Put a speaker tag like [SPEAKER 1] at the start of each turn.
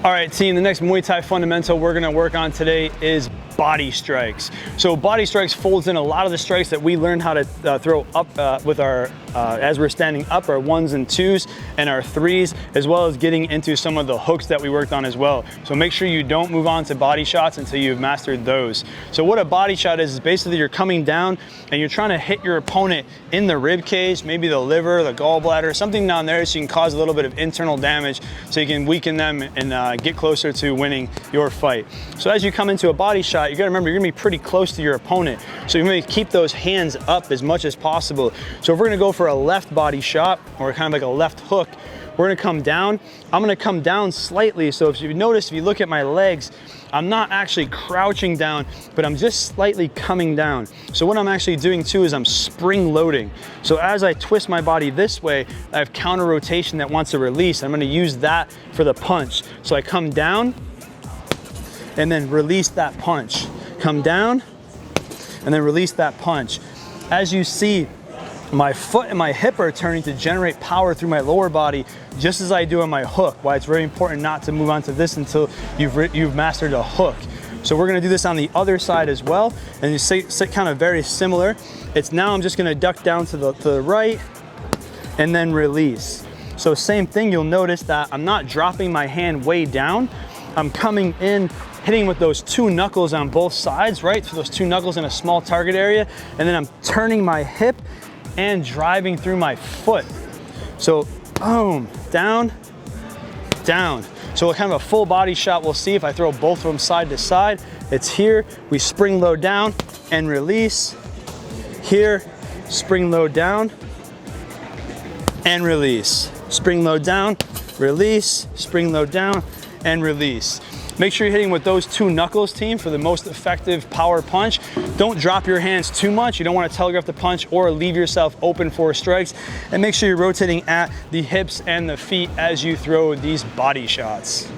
[SPEAKER 1] All right, team, the next Muay Thai fundamental we're gonna work on today is body strikes. So body strikes folds in a lot of the strikes that we learned how to throw up with our, as we're standing up, our 1s and 2s and our 3s, as well as getting into some of the hooks that we worked on as well. So make sure you don't move on to body shots until you've mastered those. So what a body shot is basically you're coming down and you're trying to hit your opponent in the rib cage, maybe the liver, the gallbladder, something down there, so you can cause a little bit of internal damage so you can weaken them and get closer to winning your fight. So as you come into a body shot, you gotta remember you're gonna be pretty close to your opponent. So you're gonna keep those hands up as much as possible. So if we're gonna go for a left body shot or kind of like a left hook, we're gonna come down. I'm gonna come down slightly. So if you notice, if you look at my legs, I'm not actually crouching down, but I'm just slightly coming down. So what I'm actually doing too is I'm spring loading. So as I twist my body this way, I have counter rotation that wants to release. I'm gonna use that for the punch. So I come down and then release that punch. Come down and then release that punch. As you see, my foot and my hip are turning to generate power through my lower body, just as I do on my hook. Why it's very important not to move on to this until you've mastered a hook. So we're gonna do this on the other side as well, and you sit kind of very similar. It's now I'm just gonna duck down to the right and then release. So same thing, you'll notice that I'm not dropping my hand way down. I'm coming in, hitting with those 2 knuckles on both sides, right? So those 2 knuckles in a small target area, and then I'm turning my hip and driving through my foot. So boom, down, down. So kind of a full body shot we'll see if I throw both of them side to side. It's here, we spring load down and release. Here, spring load down and release. Spring load down, release, spring load down and release. Make sure you're hitting with those 2 knuckles, team, for the most effective power punch. Don't drop your hands too much. You don't want to telegraph the punch or leave yourself open for strikes. And make sure you're rotating at the hips and the feet as you throw these body shots.